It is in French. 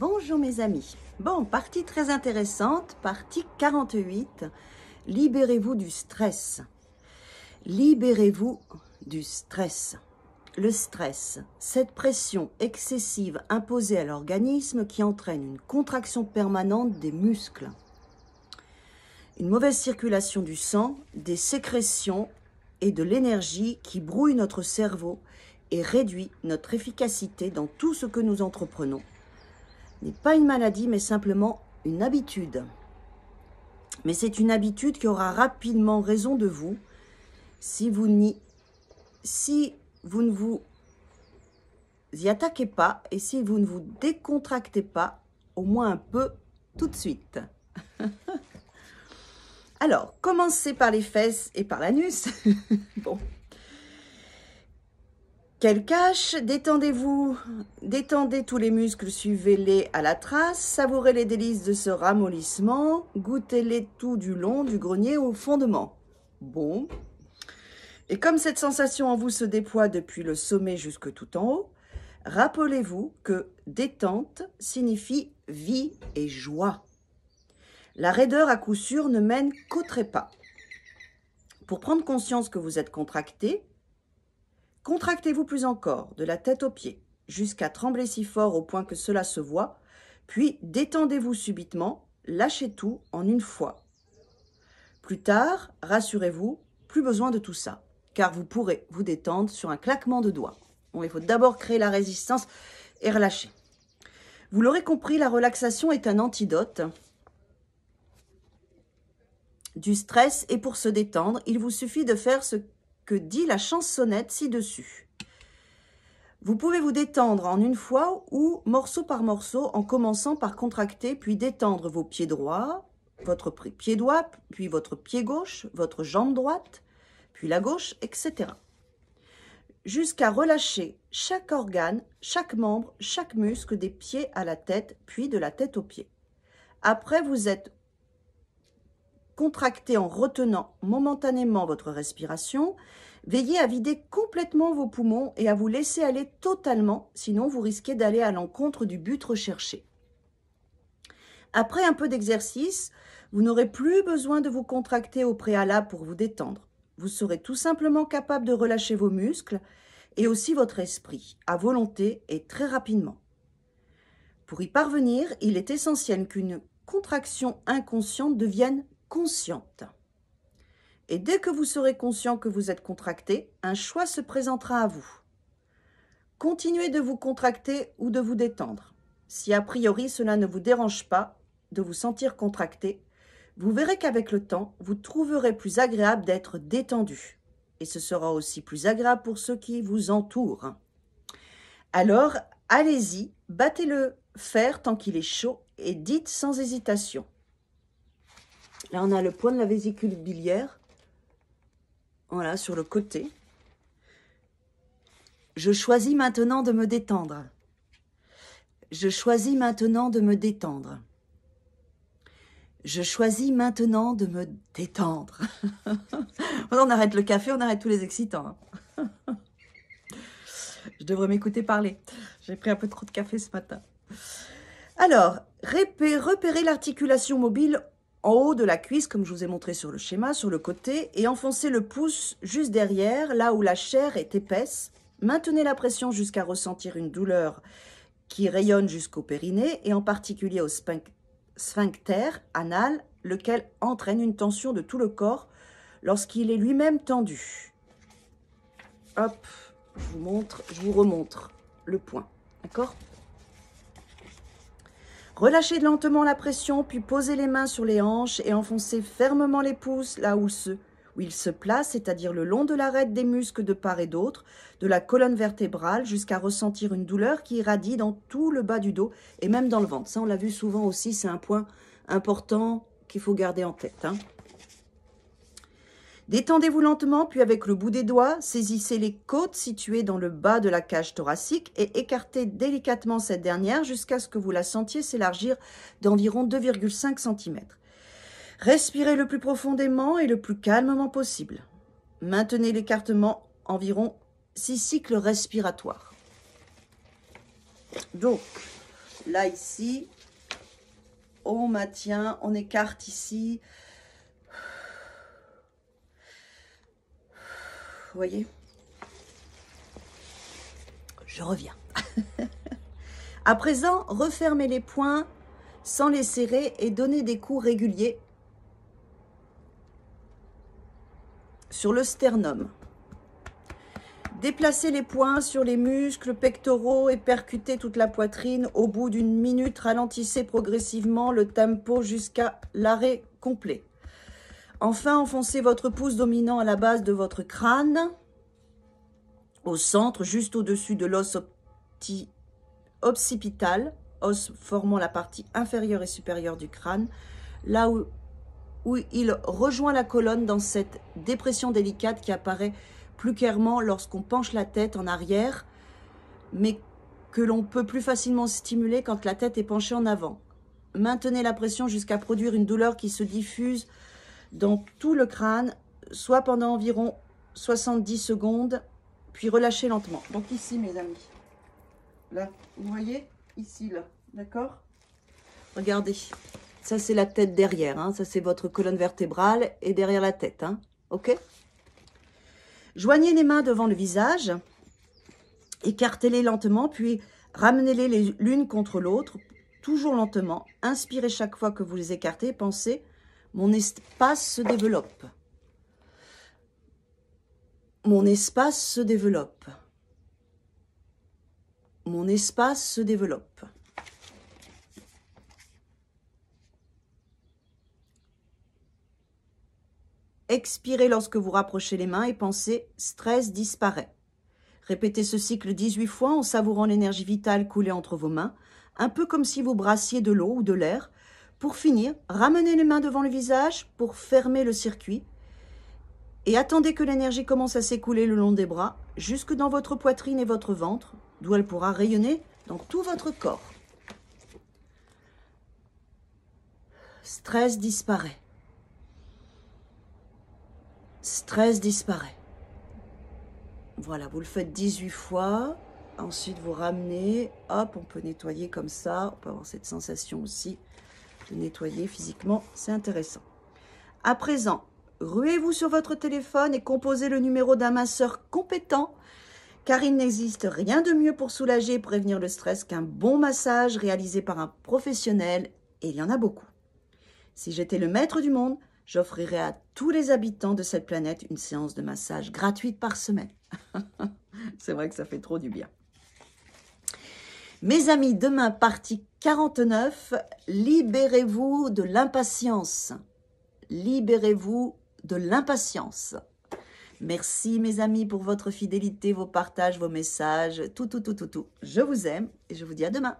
Bonjour mes amis. Bon, partie très intéressante, partie 48. Libérez-vous du stress. Libérez-vous du stress. Le stress, cette pression excessive imposée à l'organisme qui entraîne une contraction permanente des muscles, une mauvaise circulation du sang, des sécrétions et de l'énergie qui brouillent notre cerveau et réduit notre efficacité dans tout ce que nous entreprenons. N'est pas une maladie, mais simplement une habitude. Mais c'est une habitude qui aura rapidement raison de vous si vous ne vous y attaquez pas et si vous ne vous décontractez pas, au moins un peu, tout de suite. Alors, commencez par les fesses et par l'anus. Bon. Quelle cache, détendez-vous, détendez tous les muscles, suivez-les à la trace, savourez les délices de ce ramollissement, goûtez-les tout du long du grenier au fondement. Bon. Et comme cette sensation en vous se déploie depuis le sommet jusque tout en haut, rappelez-vous que détente signifie vie et joie. La raideur à coup sûr ne mène qu'au trépas. Pour prendre conscience que vous êtes contracté, contractez-vous plus encore, de la tête aux pieds, jusqu'à trembler si fort au point que cela se voit, puis détendez-vous subitement, lâchez tout en une fois. Plus tard, rassurez-vous, plus besoin de tout ça, car vous pourrez vous détendre sur un claquement de doigts. Bon, il faut d'abord créer la résistance et relâcher. Vous l'aurez compris, la relaxation est un antidote du stress et pour se détendre, il vous suffit de faire ce que dit la chansonnette ci-dessus. Vous pouvez vous détendre en une fois ou morceau par morceau en commençant par contracter puis détendre vos pieds droits, votre pied droit, puis votre pied gauche, votre jambe droite, puis la gauche, etc. Jusqu'à relâcher chaque organe, chaque membre, chaque muscle des pieds à la tête, puis de la tête aux pieds. Après, vous êtes contracté en retenant momentanément votre respiration. Veillez à vider complètement vos poumons et à vous laisser aller totalement, sinon vous risquez d'aller à l'encontre du but recherché. Après un peu d'exercice, vous n'aurez plus besoin de vous contracter au préalable pour vous détendre. Vous serez tout simplement capable de relâcher vos muscles et aussi votre esprit, à volonté et très rapidement. Pour y parvenir, il est essentiel qu'une contraction inconsciente devienne consciente. Et dès que vous serez conscient que vous êtes contracté, un choix se présentera à vous. Continuez de vous contracter ou de vous détendre. Si a priori cela ne vous dérange pas de vous sentir contracté, vous verrez qu'avec le temps, vous trouverez plus agréable d'être détendu. Et ce sera aussi plus agréable pour ceux qui vous entourent. Alors, allez-y, battez le fer tant qu'il est chaud et dites sans hésitation. Là, on a le point de la vésicule biliaire. Voilà, sur le côté. Je choisis maintenant de me détendre. Je choisis maintenant de me détendre. Je choisis maintenant de me détendre. On arrête le café, on arrête tous les excitants. Je devrais m'écouter parler. J'ai pris un peu trop de café ce matin. Alors, repérez l'articulation mobile en haut de la cuisse, comme je vous ai montré sur le schéma, sur le côté, et enfoncez le pouce juste derrière, là où la chair est épaisse. Maintenez la pression jusqu'à ressentir une douleur qui rayonne jusqu'au périnée, et en particulier au sphincter anal, lequel entraîne une tension de tout le corps lorsqu'il est lui-même tendu. Hop, je vous remontre le point, d'accord ? Relâchez lentement la pression, puis posez les mains sur les hanches et enfoncez fermement les pouces là où ils se placent, c'est-à-dire le long de l'arête des muscles de part et d'autre, de la colonne vertébrale, jusqu'à ressentir une douleur qui irradie dans tout le bas du dos et même dans le ventre. Ça, on l'a vu souvent aussi, c'est un point important qu'il faut garder en tête. Détendez-vous lentement, puis avec le bout des doigts, saisissez les côtes situées dans le bas de la cage thoracique et écartez délicatement cette dernière jusqu'à ce que vous la sentiez s'élargir d'environ 2,5 cm. Respirez le plus profondément et le plus calmement possible. Maintenez l'écartement environ 6 cycles respiratoires. Donc, Là, ici, on maintient, on écarte ici. Vous voyez? Je reviens. À présent, refermez les poings sans les serrer et donnez des coups réguliers sur le sternum. Déplacez les poings sur les muscles pectoraux et percutez toute la poitrine. Au bout d'une minute, ralentissez progressivement le tempo jusqu'à l'arrêt complet. Enfin, enfoncez votre pouce dominant à la base de votre crâne, au centre, juste au-dessus de l'os occipital, os formant la partie inférieure et supérieure du crâne, là où il rejoint la colonne dans cette dépression délicate qui apparaît plus clairement lorsqu'on penche la tête en arrière, mais que l'on peut plus facilement stimuler quand la tête est penchée en avant. Maintenez la pression jusqu'à produire une douleur qui se diffuse dans tout le crâne, soit pendant environ 70 secondes, puis relâchez lentement. Donc ici, mes amis, là, vous voyez, ici, là, d'accord? Regardez, ça c'est la tête derrière, hein. Ça c'est votre colonne vertébrale et derrière la tête, hein. Ok? Joignez les mains devant le visage, écartez-les lentement, puis ramenez-les l'une contre l'autre, toujours lentement. Inspirez chaque fois que vous les écartez, pensez, mon espace se développe. Mon espace se développe. Mon espace se développe. Expirez lorsque vous rapprochez les mains et pensez « stress disparaît ». Répétez ce cycle 18 fois en savourant l'énergie vitale coulée entre vos mains, un peu comme si vous brassiez de l'eau ou de l'air. Pour finir, ramenez les mains devant le visage pour fermer le circuit et attendez que l'énergie commence à s'écouler le long des bras, jusque dans votre poitrine et votre ventre, d'où elle pourra rayonner dans tout votre corps. Stress disparaît. Stress disparaît. Voilà, vous le faites 18 fois. Ensuite, vous ramenez. Hop, on peut nettoyer comme ça. On peut avoir cette sensation aussi de nettoyer physiquement. C'est intéressant. À présent, ruez-vous sur votre téléphone et composez le numéro d'un masseur compétent, car il n'existe rien de mieux pour soulager et prévenir le stress qu'un bon massage réalisé par un professionnel, et il y en a beaucoup. Si j'étais le maître du monde, j'offrirais à tous les habitants de cette planète une séance de massage gratuite par semaine. C'est vrai que ça fait trop du bien. Mes amis, demain, partie 49, libérez-vous de l'impatience. Libérez-vous de l'impatience. Merci mes amis pour votre fidélité, vos partages, vos messages, tout. Je vous aime et je vous dis à demain.